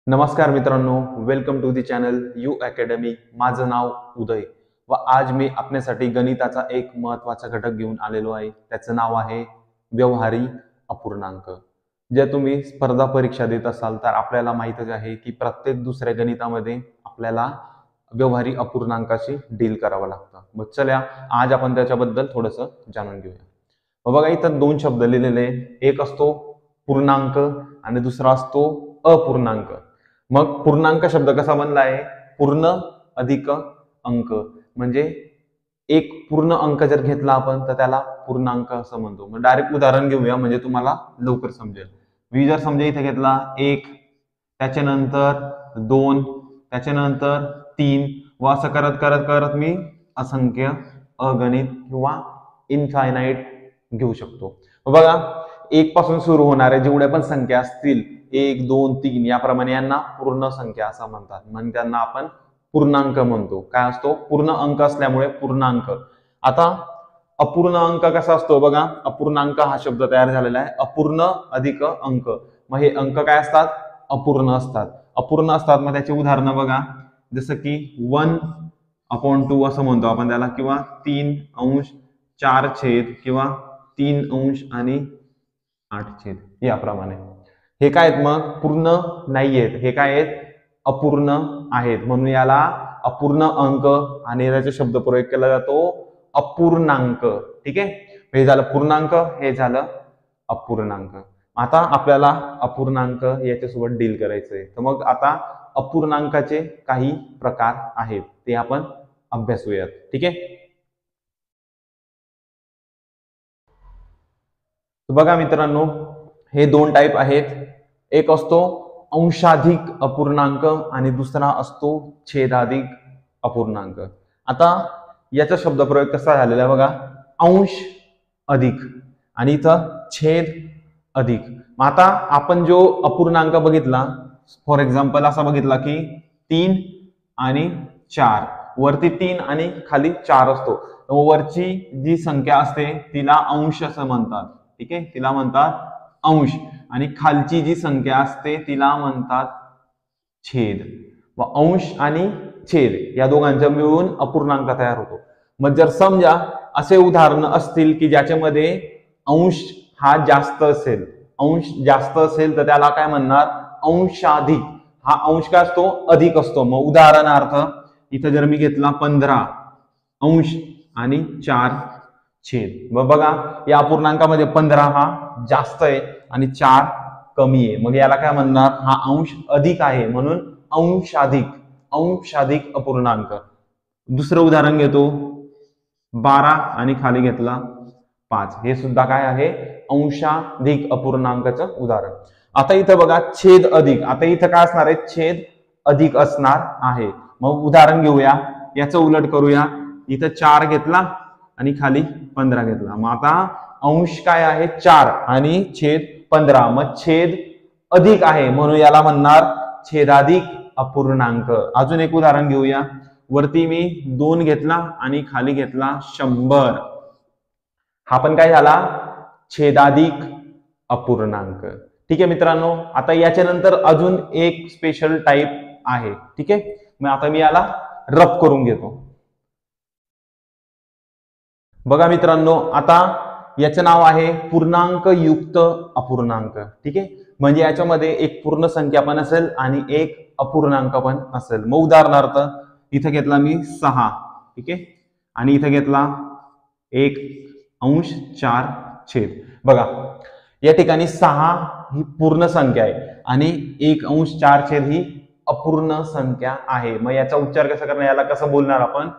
नमस्कार मित्रांनो, welcome to the channel U Academy. माझं नाव उदय व आज मी आपल्यासाठी गणिताचा एक महत्त्वाचा घटक घेऊन आलेलो आहे। त्याचं नाव आहे व्यवहारी अपूर्णांक। जे तुम्ही स्पर्धा परीक्षा देत असाल तर आपल्याला माहितच आहे की प्रत्येक दुसऱ्या गणितामध्ये आपल्याला व्यवहारी अपूर्णांकाशी डील करावं लागतं। मग चला आज आपण त्याच्याबद्दल थोडंसं जाणून घेऊया। बघा, इथं दोन शब्द लिहिलेले, एक असतो पूर्णांक आणि दुसरा असतो अपूर्णांक। मग पूर्णांक शब्द कसा बनला आहे? पूर्ण अधिक अंक, म्हणजे एक पूर्ण अंक जर घेतला आपण तर त्याला पूर्णांक असं म्हणतो। मग डायरेक्ट उदाहरण घेऊया म्हणजे तुम्हाला लवकर समजेल। मी जर समजा इथे घेतला 1, त्याच्यानंतर 2, त्याच्यानंतर 3 व असं करत करत करत मी असंख्य, अगणित किंवा इनफायनाइट घेऊ शकतो। बघा, 1 पासून सुरू होणाऱ्या जेवढ्या पण संख्या असतील 1, 2, 3 याप्रमाणे यांना पूर्ण संख्या असं म्हणतात। म्हणजे त्यांना आपण पूर्णांक म्हणतो। काय असतो? पूर्ण अंक असल्यामुळे पूर्णांक। आता अपूर्ण अंक कसा असतो? बघा, अपूर्णांक हा शब्द तयार झालेला आहे अपूर्ण अधिक अंक। मग हे अंक काय असतात? अपूर्ण असतात। अपूर्ण असतात मग त्याची उदाहरणं बघा, जसं की 1/2 असं म्हणतो आपण त्याला, किंवा 3 अंश 4 छेद, किंवा 3 अंश आणि 8 छेद याप्रमाणे। हे काय आहेत? मग पूर्ण नाही आहेत, हे काय आहेत? अपूर्ण आहेत, म्हणून याला अपूर्ण अंक आणि त्याचा शब्द प्रयोग केला जातो अपूर्णांक। ठीक आहे, हे झालं पूर्णांक, हे झालं अपूर्णांक। आता आपल्याला अपूर्णांक याच्यासोबत डील करायचंय, तर मग आता अपूर्णांकाचे काही प्रकार आहेत ते आपण अभ्यासूयात। ठीक आहे, बघा मित्रांनो, हे दोन टाइप आहेत। एक असतो अंशाधिक अपूर्णांक आणि दुसरा असतो छेदाधिक अपूर्णांक। आता याचा शब्द प्रयोग कसा झालेला आहे बघा, अंश अधिक आणि इथं छेद अधिक। आता आपण जो अपूर्णांक बघितला, फॉर एक्झाम्पल असा बघितला की 3 आणि 4, वरती 3 आणि खाली 4 असतो, वरची जी संख्या असते तिला अंश असं म्हणतात। ठीक आहे, तिला म्हणतात अंश, आणि खालची जी संख्या असते तिला म्हणतात छेद। व अंश आणि छेद या दोघांचा मिळून अपूर्णांक तयार होतो। मग जर समजा असे उदाहरण असतील की ज्याच्यामध्ये अंश हा जास्त असेल, अंश जास्त असेल तर त्याला काय म्हणणार? अंशाधिक। हा अंश काय असतो? अधिक असतो। मग उदाहरणार्थ इथं जर मी घेतला 15 अंश आणि 4 छेद, मग बघा या अपूर्णांकामध्ये 15 हा जास्त आहे आणि 4 कमी आहे, मग याला काय म्हणणार? हा अंश अधिक आहे म्हणून अंशाधिक, अंशाधिक अपूर्णांक। दुसरं उदाहरण घेतो, 12 आणि खाली घेतला 5, हे सुद्धा काय आहे? अंशाधिक अपूर्णांकाचं उदाहरण। आता इथं बघा छेद अधिक, आता इथं काय असणार आहे? छेद अधिक असणार आहे। मग उदाहरण घेऊया, याचं उलट करूया, इथं 4 घेतला आणि खाली 15 घेतला, मग आता अंश काय आहे? 4 आणि छेद 15, मग छेद अधिक आहे म्हणून याला म्हणणार छेदाधिक अपूर्णांक। अजून एक उदाहरण घेऊया, वरती मी 2 घेतला आणि खाली घेतला 100, हा पण काय झाला? छेदाधिक अपूर्णांक। ठीक आहे मित्रांनो, आता याच्यानंतर अजून एक स्पेशल टाइप आहे। ठीक आहे, मग आता मी याला रफ करून घेतो। बघा मित्रांनो, आता याचं नाव आहे पूर्णांक युक्त अपूर्णांक। ठीक आहे, म्हणजे याच्यामध्ये एक पूर्ण संख्या पण असेल आणि एक अपूर्णांक पण असेल। मग उदाहरणार्थ इथं घेतला मी 6, ठीक आहे, आणि इथं घेतला 1/4 बघा या ठिकाणी 6 ही पूर्ण संख्या आहे आणि 1/4 ही अपूर्ण संख्या आहे। मग याचा उच्चार कसा करणार? याला कसं बोलणार आपण?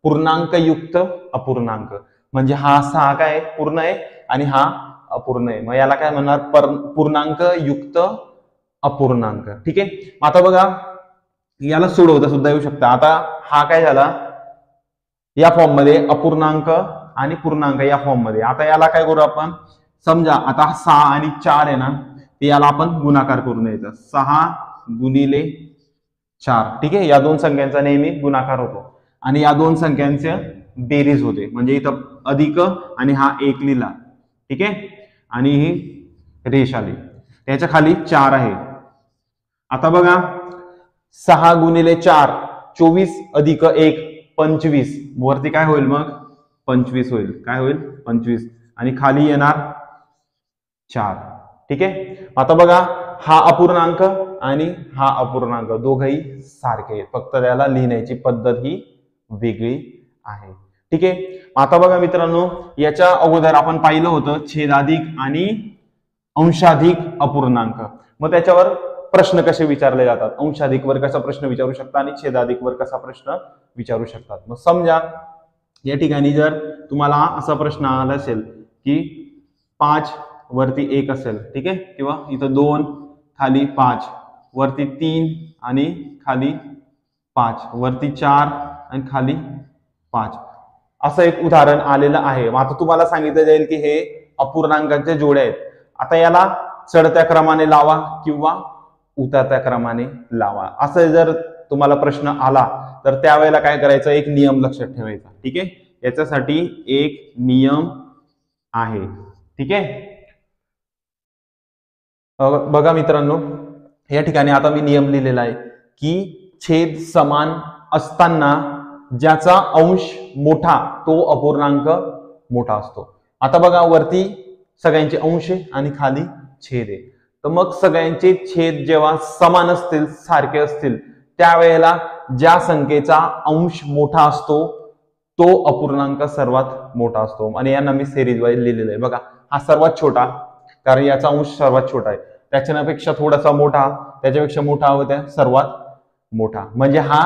पूर्णांक युक्त अपूर्णांक। म्हणजे हा 6 काय पूर्ण आहे आणि हा अपूर्ण आहे, मग याला काय म्हणणार? पूर्णांक युक्त अपूर्णांक। ठीक आहे, आता बघा याला सोडवता सुद्धा येऊ शकतं। आता हा काय झाला? या फॉर्म मध्ये अपूर्णांक आणि पूर्णांक या फॉर्म मध्ये। आता याला काय करू आपण? समजा आता 6 आणि 4 आहे ना, ते याला आपण गुणाकार करून द्यायचा, 6 गुणिले 4। ठीक आहे, या दोन संख्यांचा नेहमी गुणाकार होतो आणि या दोन संख्यांचे बेरीज होते, म्हणजे इथं अधिक आणि हा 1 लिहिला, ठीक आहे, आणि ही रेष आली, त्याच्या खाली 4 आहे, आता बघा 6 गुणिले 4 24 अधिक 1 25 वरती काय होईल मग 25 होईल. काय होईल 25 आणि खाली येणार 4. ठीक आहे. आता बघा हा अपूर्णांक आणि हा अपूर्णांक दोघही सारखे आहेत, फक्त त्याला लिहिण्याची पद्धत ही वेगळी आहे. ठीक आहे. आता बघा मित्रांनो, याच्या अगोदर आपण पाहिलं होतं छेदाधिक आणि अंशाधिक अपूर्णांक. मग त्याच्यावर प्रश्न कसे विचारले जातात, अंशाधिक वर कसा प्रश्न विचारू शकता आणि छेदाधिक वर कसा प्रश्न विचारू शकतात. मग समजा या ठिकाणी जर तुम्हाला असा प्रश्न आला असेल की 5 वरती 1 असेल, ठीक आहे, किंवा इथं 2 खाली 5 वरती 3 आणि खाली 5 वरती 4 आणि खाली 5 असं एक उदाहरण आलेलं आहे. मग आता तुम्हाला सांगितलं जाईल की हे अपूर्णांकांच्या जोड्या आहेत. आता याला चढत्या क्रमाने लावा किंवा उतरत्या क्रमाने लावा. असं जर तुम्हाला प्रश्न आला तर त्यावेळेला काय करायचं, एक नियम लक्षात ठेवायचा. ठीक आहे. याच्यासाठी एक नियम आहे. ठीक आहे. बघा मित्रांनो, या ठिकाणी आता मी नियम लिहिलेला आहे की छेद समान असताना ज्याचा अंश मोठा तो अपूर्णांक मोठा असतो. आता बघा वरती सगळ्यांचे अंश आणि खाली छेद आहे, तर मग सगळ्यांचे छेद जेव्हा समान असतील, सारखे असतील, त्यावेळेला ज्या संख्येचा अंश मोठा असतो तो अपूर्णांक सर्वात मोठा असतो. आणि यांना मी सिरीज वाईज लिहिलेलं आहे. बघा हा सर्वात छोटा, कारण याचा अंश सर्वात छोटा आहे, त्याच्यापेक्षा थोडासा मोठा, त्याच्यापेक्षा मोठा व त्या सर्वात मोठा, म्हणजे हा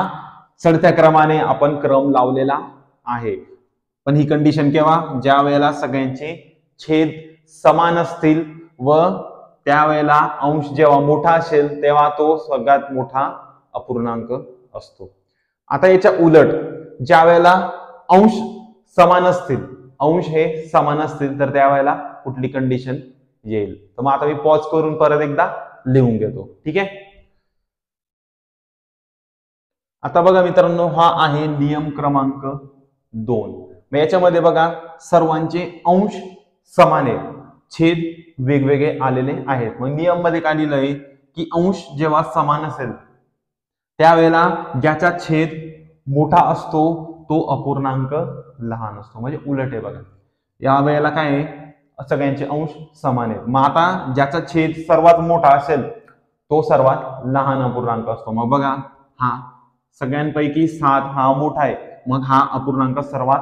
चढत्या क्रमाने आपण क्रम लावलेला आहे. पण ही कंडिशन केव्हा, ज्या वेळेला सगळ्यांचे छेद समान असतील व त्यावेळेला अंश जेव्हा मोठा असेल तेव्हा तो सगळ्यात मोठा अपूर्णांक असतो. आता याच्या उलट ज्या वेळेला अंश समान असतील, अंश हे समान असतील, तर त्यावेळेला कुठली कंडिशन येईल. तर मग आता मी पॉज करून परत एकदा लिहून घेतो. ठीक आहे. आता बघा मित्रांनो, हा आहे नियम क्रमांक 2. मग याच्यामध्ये बघा सर्वांचे अंश समान आहेत, छेद वेगवेगळे आलेले आहेत. मग नियम मध्ये काय लिहिलंय की अंश जेव्हा समान असेल त्यावेळेला ज्याचा छेद मोठा असतो तो अपूर्णांक लहान असतो, म्हणजे उलट आहे. बघा या वेळेला काय आहे, सगळ्यांचे अंश समान आहेत. मग आता ज्याचा छेद सर्वात मोठा असेल तो सर्वात लहान अपूर्णांक असतो. मग बघा हा सगळ्यांपैकी 7 हा मोठा आहे, मग हा अपूर्णांक सर्वात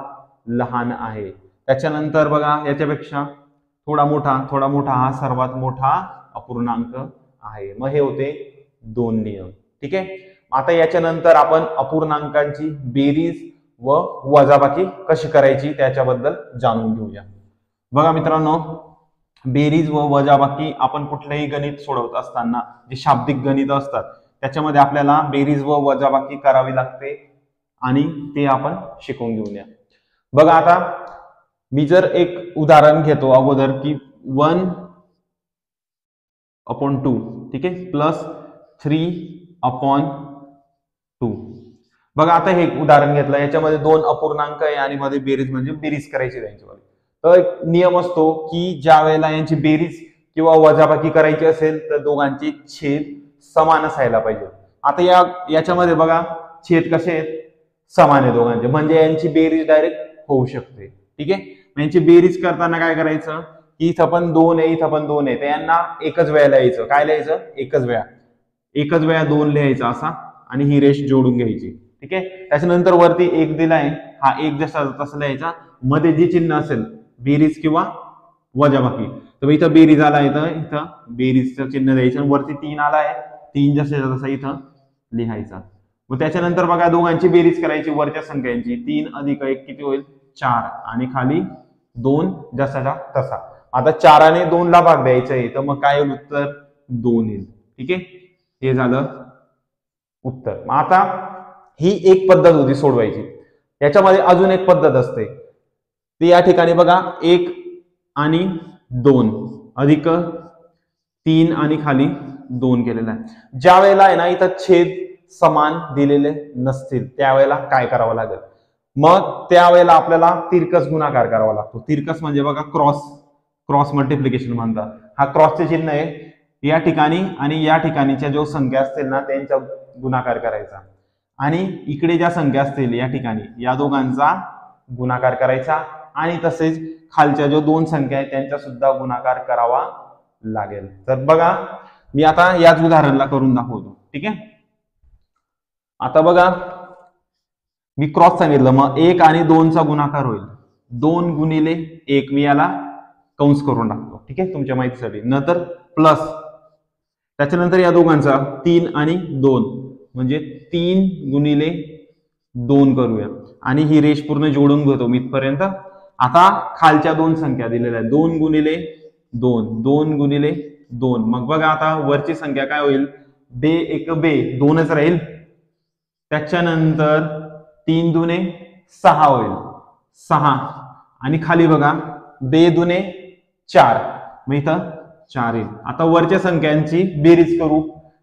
लहान आहे. त्याच्यानंतर बघा याच्यापेक्षा थोडा मोठा हा सर्वात मोठा अपूर्णांक आहे. मग हे होते 2 नियम. ठीक आहे. आता याच्यानंतर आपण अपूर्णांकांची बेरीज व वजाबाकी कशी करायची त्याच्याबद्दल जाणून घेऊया. बघा मित्रांनो, बेरीज व वजाबाकी आपण कुठलंही गणित सोडवत असताना जे शाब्दिक गणित असतात त्याच्यामध्ये आपल्याला बेरीज व वजाबाकी करावी लागते आणि ते आपण शिकून घेऊया. बघा आता मी जर एक उदाहरण घेतो अगोदर की 1/2, ठीक आहे, प्लस 3/2. बघा आता हे उदाहरण घेतलं, याच्यामध्ये 2 अपूर्णांक आहे आणि मध्ये बेरीज म्हणजे बेरीज करायची त्यांच्यामध्ये. तर एक नियम असतो की ज्या वेळेला यांची बेरीज किंवा वजाबाकी करायची असेल तर दोघांचे छेद समान असायला पाहिजे. आता याच्यामध्ये बघा छेद कसे आहेत, समान आहे दोघांचे, म्हणजे यांची बेरीज डायरेक्ट होऊ शकते. ठीक आहे. यांची बेरीज करताना काय करायचं की इथं पण 2 आहे, इथं पण 2 आहे, तर यांना एकच वेळा लिहायचं. काय लिहायचं, एकच वेळा 2 लिहायचं असा आणि ही रेष जोडून घ्यायची. ठीक आहे. त्याच्यानंतर वरती 1 दिलाय, हा 1 जसा तसा लिहायचा, मध्ये जे चिन्ह असेल बेरीज किंवा वजाबाकी, तर इथं बेरीज आला, इथं बेरीजचं चिन्ह द्यायचं, वरती 3 आलाय, 3 जसा तसा इथं लिहायचा. मग त्याच्यानंतर बघा दोघांची बेरीज करायची वरच्या संख्यांची. 3 अधिक 1 किती होईल, 4, आणि खाली 2 जसाचा तसा. आता 4 ने 2 ला भाग द्यायचा आहे, तर मग काय येईल, उत्तर 2 येईल. ठीक आहे. हे झालं उत्तर. मग आता ही एक पद्धत होती सोडवायची. याच्यामध्ये अजून एक पद्धत असते ती या ठिकाणी बघा 1 आणि 2 अधिक 3 आणि खाली 2 केलेला आहे. ज्या वेळेला आहे ना इथं छेद समान दिलेले नसतील त्यावेळेला काय करावं लागेल, मग त्यावेळेला आपल्याला तिरकस गुणाकार करावा लागतो. तिरकस म्हणजे बघा क्रॉस मल्टिप्लिकेशन म्हणतात. हा क्रॉसचे चिन्ह आहे, या ठिकाणी आणि या ठिकाणीच्या जो संख्या असतील ना त्यांचा गुणाकार करायचा आणि इकडे ज्या संख्या असतील या ठिकाणी या दोघांचा गुणाकार करायचा आणि तसेच खालच्या जो दोन संख्या आहेत त्यांचा सुद्धा गुणाकार करावा लागेल. तर बघा मी आता याच उदाहरणाला करून दाखवतो. ठीक आहे. आता बघा मी क्रॉस सांगितलं मग 1 आणि 2 चा गुणाकार होईल 2 गुणिले 1 मी याला कंस करून टाकतो. ठीक आहे तुमच्या माहितीसाठी. नंतर प्लस त्याच्यानंतर या दोघांचा 3 आणि 2 म्हणजे 3 गुणिले 2 करूया आणि ही रेष पूर्ण जोडून घेतो मी इथपर्यंत. आता खालच्या दोन संख्या दिलेल्या आहेत 2 गुणिले 2 2 गुणिले 2 मग बघा आता वरची संख्या काय होईल बे एक बे 2च राहील. त्याच्यानंतर 3 दुने 6 होईल 6 आणि खाली बघा बे दुने 4 मग इथं 4 येईल. आता वरच्या संख्यांची बेरीज करू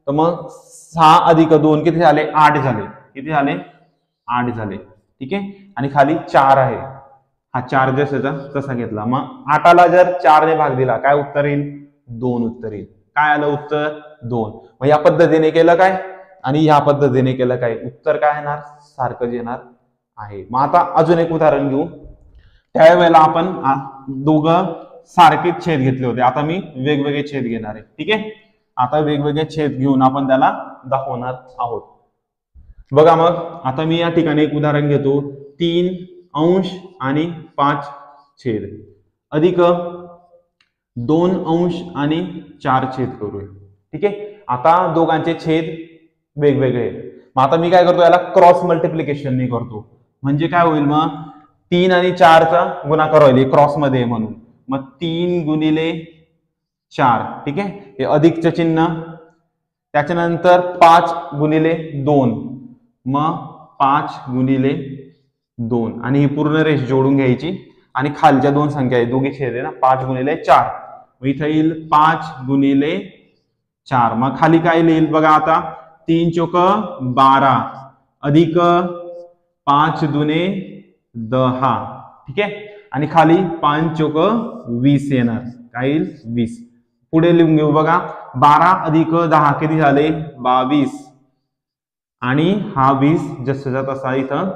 तर मग 6 अधिक 2 किती झाले 8 झाले. किती झाले 8 झाले. ठीक आहे आणि खाली 4 आहे हा 4 जसाचा तसा घेतला. मग 8ला जर 4 ने भाग दिला काय उत्तर येईल 2 उत्तर येईल. काय आलं उत्तर 2. मग या पद्धतीने केलं काय आणि या पद्धतीने केलं काय उत्तर काय येणार सारखंच येणार आहे. मग आता अजून एक उदाहरण घेऊ. त्यावेळेला आपण दोघं सारखेच छेद घेतले होते. आता मी वेगवेगळे छेद घेणार आहे. ठीक आहे. आता वेगवेगळे छेद घेऊन आपण त्याला दाखवणार आहोत. बघा मग आता मी या ठिकाणी एक उदाहरण घेतो 3 अंश आणि 5 छेद अधिक 2 अंश आणि 4 छेद करूया. ठीक आहे. आता दोघांचे छेद वेगवेगळे आहेत. मग आता मी काय करतो याला क्रॉस मल्टिप्लिकेशन करतो म्हणजे काय होईल मग 3 आणि 4 चा गुणाकार होईल क्रॉस मध्ये म्हणून मग 3 गुणिले 4. ठीक आहे. हे अधिकचं चिन्ह त्याच्यानंतर 5 गुणिले 2 मग 5 गुणिले 2 आणि ही पूर्ण रेष जोडून घ्यायची आणि खालच्या दोन संख्या आहेत दोघी छेद आहे ना 5 गुणिले 4 मग इथं येईल 5 गुणिले 4. मग खाली काय येईल बघा आता 3 चोक 12 अधिक 5 दुने 10. ठीक आहे आणि खाली 5 चोक 20 येणार काय येईल 20. पुढे लिहून घेऊ बघा 12 अधिक 10 किती झाले 22 आणि हा 20 जसं तसा इथं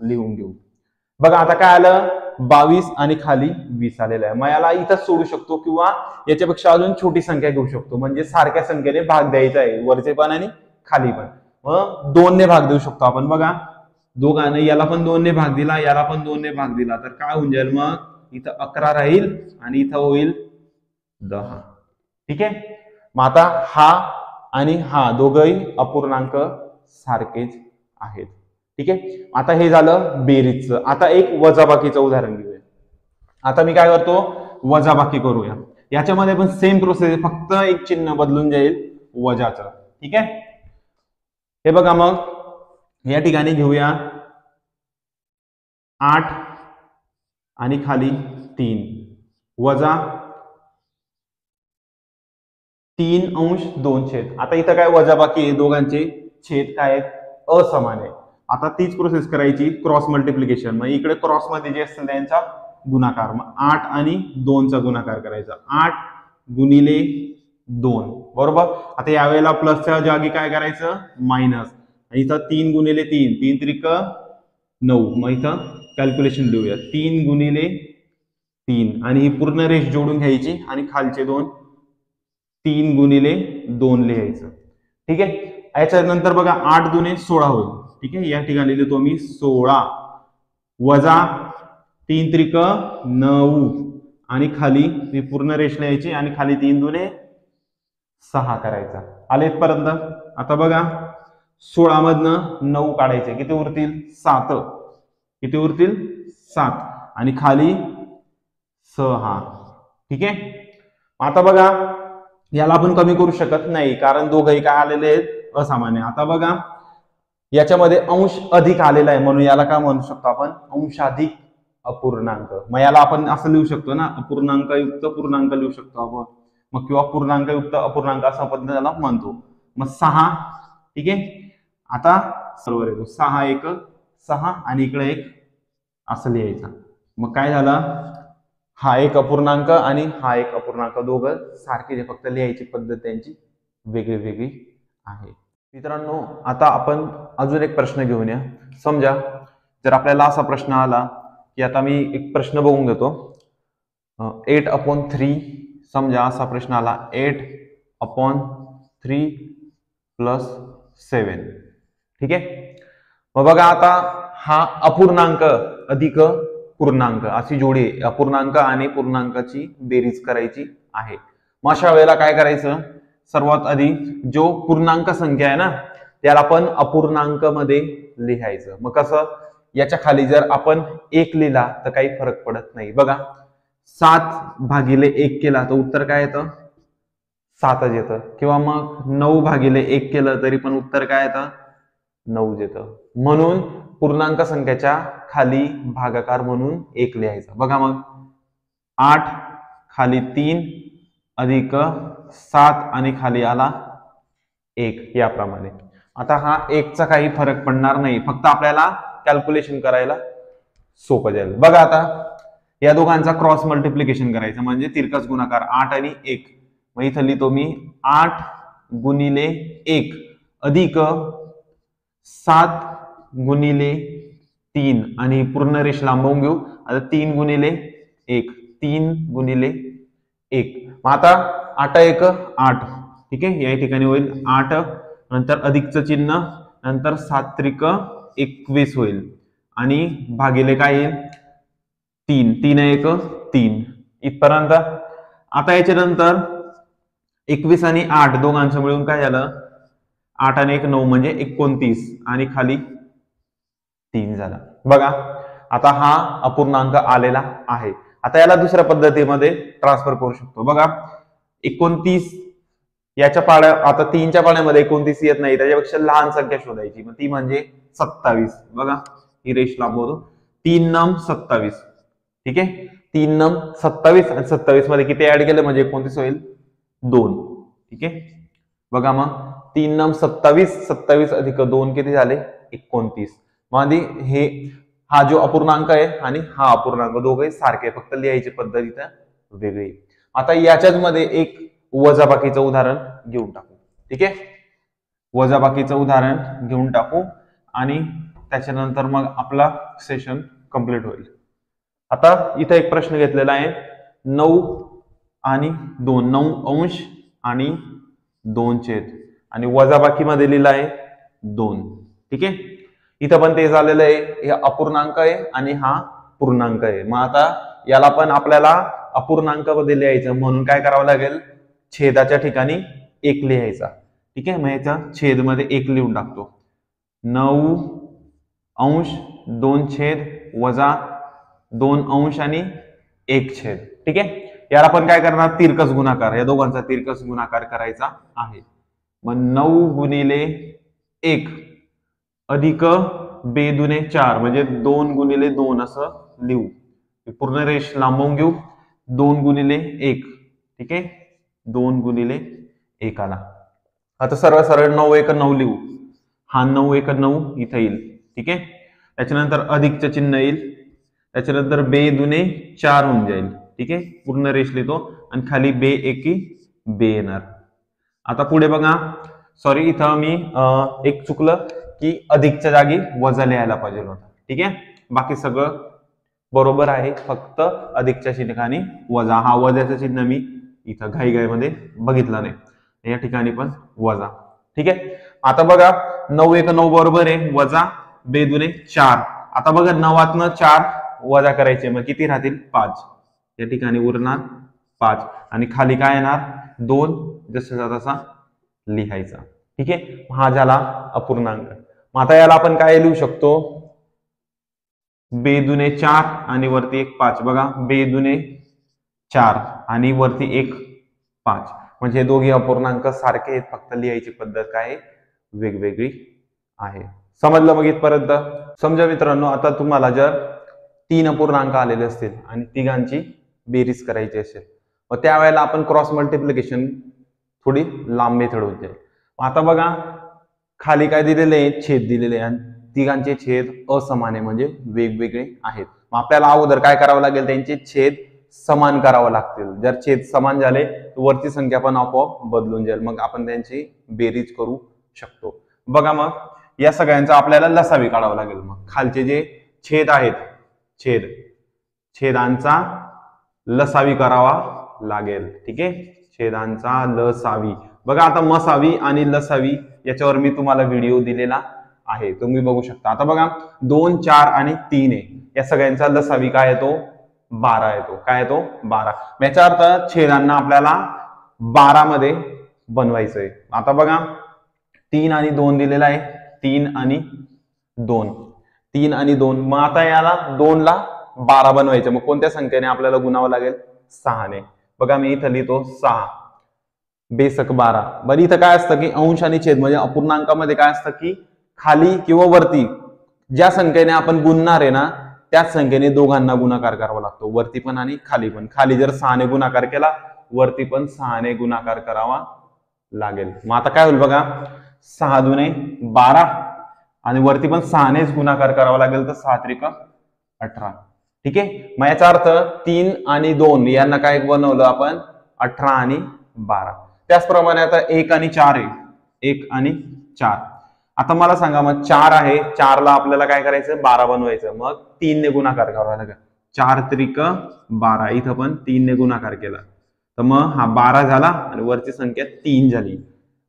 लिहून घेऊ. बघा आता काय आलं 22 आणि खाली 20 आलेलं आहे. मग याला इथं सोडू शकतो किंवा याच्यापेक्षा अजून छोटी संख्या घेऊ शकतो म्हणजे सारख्या संख्येने भाग द्यायचा आहे वरचे पण आणि खाली पण. मग 2 ने भाग देऊ शकतो आपण. बघा दोघांना याला पण 2 ने भाग दिला याला पण 2 ने भाग दिला तर काय होऊन जाईल मग इथं 11 राहील आणि इथं होईल 10. ठीक आहे. मग आता हा आणि हा दोघंही अपूर्णांक सारखेच आहेत. ठीक आहे. आता हे झालं बेरीजचं. आता एक वजाबाकीचं उदाहरण घेऊया. आता मी काय करतो वजाबाकी करूया. याच्यामध्ये पण सेम प्रोसेस फक्त एक चिन्ह बदलून जाईल वजाचं. ठीक आहे. हे बघा मग या ठिकाणी घेऊया 8 आणि खाली 3 वजा 3 अंश 2 छेद. आता इथं काय वजाबाकी आहे दोघांचे छेद काय आहेत असमान आहे. आता तीच प्रोसेस करायची क्रॉस मल्टिप्लिकेशन. मग इकडे क्रॉस मध्ये जे असतील त्यांचा गुणाकार मग 8 आणि 2 चा गुणाकार करायचा 8 गुणिले 2 बरोबर. आता यावेळेला प्लसच्या जागी काय करायचं मायनस आणि इथं 3 गुणिले 3 3 त्रिक 9 मग इथं कॅल्क्युलेशन लिहूया 3 गुणिले 3 आणि ही पूर्ण रेष जोडून घ्यायची आणि खालचे दोन 3 गुणिले 2 लिहायचं. ठीक आहे. याच्यानंतर बघा 8 दुने 16 होईल. ठीक आहे. या ठिकाणी लिहितो मी 16 वजा 3 त्रिक 9 आणि खाली ही पूर्ण रेष लिहायची आणि खाली 3 दुने 6 करायचा. आले इथपर्यंत. आता बघा 16 मधनं 9 काढायचे किती उरतील 7. किती उरतील 7 आणि खाली 6. ठीक आहे. आता बघा याला आपण कमी करू शकत नाही कारण दोघंही काय आलेले आहेत असामान्य. आता बघा याच्यामध्ये अंश अधिक आलेला आहे म्हणून याला काय म्हणू शकतो आपण अंशाधिक अपूर्णांक. मग याला आपण असं लिहू शकतो ना अपूर्णांक युक्त पूर्णांक लिहू शकतो आपण मग किंवा पूर्णांक युक्त अपूर्णांक असं आपण त्याला म्हणतो. मग 6. ठीक आहे. आता सर्व येतो 6 1 6 आणि इकडे एक असं लिहायचं. मग काय झालं हा एक अपूर्णांक आणि हा एक अपूर्णांक, दोघं सारखे, फक्त लिहायची पद्धत त्यांची वेगळी वेगळी आहे. मित्रांनो, आता आपण अजून एक प्रश्न घेऊन या. समजा जर आपल्याला असा प्रश्न आला की, आता मी एक प्रश्न बघून घेतो. 8/3, समजा असा प्रश्न आला 8/3 प्लस 7. ठीक आहे. मग बघा, आता हा अपूर्णांक अधिक पूर्णांक अशी जोडी आहे. अपूर्णांक आणि पूर्णांकाची बेरीज करायची आहे. मग अशा वेळेला काय करायचं, सर्वात आधी जो पूर्णांक संख्या आहे ना, त्याला आपण अपूर्णांक मध्ये लिहायचं. मग कसं, याच्या खाली जर आपण 1 लिहिला तर काही फरक पडत नाही. बघा, 7/1 केला तर उत्तर काय येतं, 7च येतं. किंवा मग 9/1 केलं तरी पण उत्तर काय येतं, 9 येतं. म्हणून पूर्णांक संख्याच्या खाली भागाकार म्हणून 1 लिहायचा. बघा, मग 8 खाली 3 अधिक 7 आणि खाली आला 1, याप्रमाणे. आता हा 1चा काही फरक पडणार नाही, फक्त आपल्याला कॅल्क्युलेशन करायला सोपं जाईल. बघा, आता या दोघांचा क्रॉस मल्टिप्लिकेशन करायचं म्हणजे तिरकस गुणाकार. 8 आणि 1, मग इथं लिहितो मी 8 गुणिले 1 अधिक 7 गुणिले 3 आणि पूर्ण रेष लांबवून घेऊ. आता 3 गुणिले 1, 3 गुणिले 1. मग आता 8 1 8. ठीक आहे, या ठिकाणी होईल 8, नंतर अधिकचं चिन्ह, नंतर 7 त्रिक 21 होईल आणि भागिले काय येईल 3, 3 1 3 इथपर्यंत. आता याच्यानंतर 21 आणि 8 दोघांचं मिळून काय झालं, 8 आणि 1 9 म्हणजे 29 आणि खाली 3 झाला. बघा, आता हा अपूर्णांक आलेला आहे. आता याला दुसऱ्या पद्धतीमध्ये ट्रान्सफर करू शकतो. बघा, 29 याच्या पाड्या, आता 3च्या पाड्यामध्ये 29 येत नाही, त्याच्यापेक्षा लहान संख्या शोधायची, मग ती म्हणजे 27. बघा, ही रेष लांबवतो, 3 9 27. ठीक आहे, 3 9 27 आणि 27 मध्ये किती ऍड केलं म्हणजे 29 होईल 2. ठीक आहे, बघा, मग 3 9 27, 27 अधिक 2 किती झाले 29. मग हे हा जो अपूर्णांक आहे आणि हा अपूर्णांक दोघे सारखे, फक्त लिहायची पद्धत इथं वेगळी. आता याच्याच मध्ये एक वजाबाकीचं उदाहरण घेऊन टाकू. ठीक आहे, वजाबाकीचं उदाहरण घेऊन टाकू आणि त्याच्यानंतर मग आपला सेशन कंप्लीट होईल. आता इथं एक प्रश्न घेतलेला आहे, 9 आणि 2, 9 अंश आणि 2 छेद आणि वजाबाकी मध्ये लिहिला आहे 2. ठीक आहे, इथं पण ते झालेलं आहे, हे अपूर्णांक आहे आणि हा पूर्णांक आहे. मग आता याला पण आपल्याला अपूर्णांक मध्ये लिहायचं, म्हणून काय करावं लागेल, छेदाच्या ठिकाणी 1 लिहायचा. ठीक आहे, मग याचा छेद मध्ये 1 लिहून टाकतो. 9 अंश 2 छेद वजा 2 अंश आणि 1 छेद. ठीक आहे, याला आपण काय करणार, तिरकस गुणाकार, या दोघांचा तिरकस गुणाकार करायचा आहे. मग 9 गुणिले 1 अधिक बे दुने 4 म्हणजे 2 गुणिले 2 असं लिहू. पूर्ण रेष लांबवून घेऊ. 2 गुणिले 1. ठीक आहे, 2 गुणिले 1 आला. आता सरळ सरळ 9 1 9 लिहू. हा 9 1 9 इथं येईल. ठीक आहे, त्याच्यानंतर अधिकचं चिन्ह येईल, त्याच्यानंतर बे दुने 4 होऊन जाईल. ठीक आहे, पूर्ण रेष लिहितो आणि खाली बे एकी बे येणार. आता पुढे बघा, सॉरी इथं मी एक चुकलं की अधिकच्या जागी वजा लिहायला पाहिजे होतं. ठीक आहे, बाकी सगळं बरोबर आहे, फक्त अधिकच्या ठिकाणी वजा. हा वजाचं चिन्ह मी इथं घाईघाईमध्ये बघितलं नाही, या ठिकाणी पण वजा. ठीक आहे, आता बघा 9 1 9 बरोबर आहे, वजा बे दुने 4. आता बघा 9 4 वजा करायचे, मग किती राहतील 5. या ठिकाणी उरणार 5 आणि खाली काय येणार 2, जसा तसा लिहायचा. ठीक आहे, हा झाला अपूर्णांक. मग आता याला आपण काय लिहू शकतो, बे दुने 4 आणि वरती 1 5. बघा, बे दुने 4 आणि वरती 1 5, म्हणजे हे दोघे अपूर्णांक सारखे आहेत, फक्त लिहायची पद्धत काय वेगवेगळी आहे. समजलं मग इथपर्यंत? समजा मित्रांनो, आता तुम्हाला जर 3 अपूर्णांक आलेले असतील आणि तिघांची बेरीज करायची असेल, मग त्यावेळेला आपण क्रॉस मल्टिप्लिकेशन थोडी लांब मेथड होते. आता बघा, खाली काय दिलेले आहे, छेद दिलेले आहे आणि तिघांचे छेद असमान आहे, म्हणजे वेगवेगळे आहेत. मग आपल्याला अगोदर काय करावं लागेल, त्यांचे छेद समान करावं लागतील. जर छेद समान झाले तर वरची संख्या पण आपोआप बदलून जाईल, मग आपण त्यांची बेरीज करू शकतो. बघा मग या सगळ्यांचा आपल्याला लसावी काढावा लागेल. मग खालचे जे छेद आहेत, छेदांचा लसावी करावा लागेल. ठीक आहे, छेदांचा लसावी. बघा आता मसावी आणि लसावी याच्यावर मी तुम्हाला व्हिडिओ दिलेला आहे, तुम्ही बघू शकता. आता बघा 2, 4 आणि 3 आहे, या सगळ्यांचा लसावी काय येतो? 12 येतो. काय येतो? 12. याचा अर्थ छेदांना आपल्याला 12 मध्ये बनवायचंय. आता बघा 3 आणि 2 दिलेला आहे, 3 आणि 2, 3 आणि 2. मग आता याला 2 ला 12 बनवायचं, मग कोणत्या संख्येने आपल्याला गुणावं लागेल? 6 ने. बघा मी इथं लिहितो 6 बेसक 12. बरं इथं काय असतं की अंश आणि छेद म्हणजे अपूर्णांकामध्ये काय असतं की खाली किंवा वरती ज्या संख्येने आपण गुणणार आहे ना त्याच संख्येने दोघांना गुणाकार करावा लागतो, वरती पण आणि खाली पण. खाली जर 6 ने गुणाकार केला, वरती पण 6 ने गुणाकार करावा लागेल. मग आता काय होईल बघा, 6 दुने 12 आणि वरती पण 6 नेच गुणाकार करावा लागेल, तर 6 त्रिक 18. ठीक आहे, मग याचा अर्थ 3 आणि 2 यांना काय बनवलं आपण? 18 आणि 12. त्याचप्रमाणे आता 1 आणि 4 आहे, 1 आणि 4. आता मला सांगा, मग 4 आहे, 4 ला आपल्याला काय करायचं? 12 बनवायचं, मग 3 ने गुणाकार करावा लागेल. 4 त्रिक 12. इथं पण 3 ने गुणाकार केला तर मग हा 12 झाला आणि वरची संख्या 3 झाली.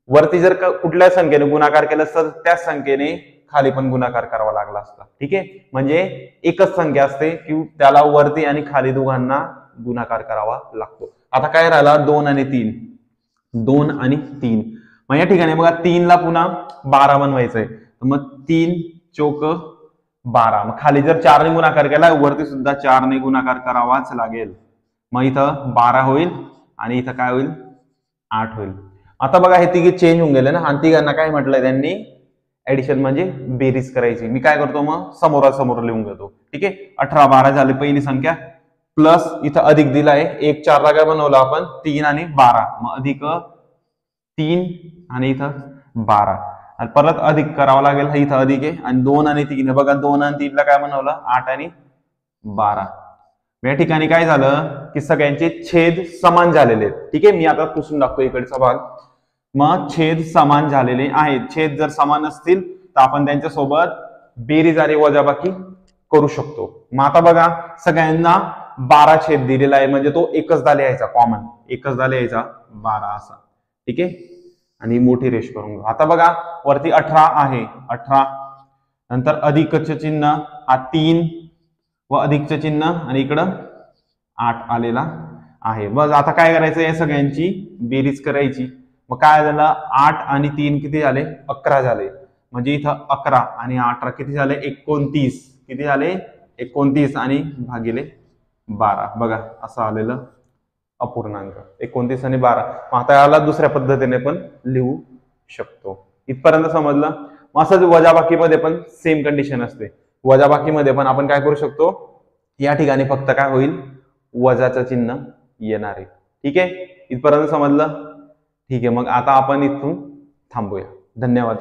वरती जर कुठल्या संख्येने गुणाकार केला तर त्याच संख्येने खाली पण गुणाकार करावा लागला असता. ठीक आहे, म्हणजे एकच संख्या असते की त्याला वरती आणि खाली दोघांना गुणाकार करावा लागतो. आता काय राहिला? 2 आणि 3. 2 आणि 3. मग या ठिकाणी बघा 3 ला पुन्हा 12 बनवायचंय, मग 3 चौक 12. मग खाली जर 4 ने गुणाकार केला, वरती सुद्धा 4 ने गुणाकार करावाच लागेल. मग इथं 12 होईल आणि इथं काय होईल? 8 होईल. आता बघा हे तिघे चेंज होऊन गेले ना, आणि तिघांना काय म्हटलंय त्यांनी? ऍडिशन म्हणजे बेरीज करायची. मी काय करतो मग? समोरासमोर लिहून घेतो. ठीक आहे, 18 12 झाले पहिली संख्या, प्लस इथं अधिक दिलाय 1 4 ला काय बनवलं आपण? 3 आणि 12. मग अधिक 3 आणि इथं 12 आणि परत अधिक करावं लागेल. इथं अधिक आहे आणि 2 आणि 3 बघा, 2 आणि 3 ला काय बनवलं? 8 आणि 12. या ठिकाणी काय झालं की सगळ्यांचे छेद समान झालेले आहेत. ठीक आहे, मी आता पुसून टाकतो इकडचा भाग. मग छेद समान झालेले आहेत. छेद जर समान असतील तर आपण त्यांच्या सोबत बेरीज आणि वजाबाकी करू शकतो. मग आता बघा सगळ्यांना 12 छेद दिलेला आहे, म्हणजे तो एकचदा लिहायचा, कॉमन एकचदा लिहायचा 12 असा. ठीक आहे, आणि मोठी रेष करून घेऊ. आता बघा वरती 18 आहे, 18 नंतर अधिकचे चिन्ह, हा 3 व अधिकचे चिन्ह आणि इकडं 8 आलेला आहे. बस आता काय करायचं? या सगळ्यांची बेरीज करायची. मग काय झालं? 8 आणि 3 किती झाले? 11 झाले. म्हणजे इथं 11 आणि 18 किती झाले? 29. किती झाले? 29 आणि भागिले 12. बघा असं आलेलं अपूर्णांक 29 आणि 12. मग आता याला दुसऱ्या पद्धतीने पण लिहू शकतो. इथपर्यंत समजलं? मग असंच वजाबाकीमध्ये पण सेम कंडिशन असते. वजाबाकीमध्ये पण आपण काय करू शकतो? या ठिकाणी फक्त काय होईल? वजाचं चिन्ह येणार आहे. ठीक आहे, इथपर्यंत समजलं? ठीक आहे, मग आता आपण इथून थांबूया. धन्यवाद.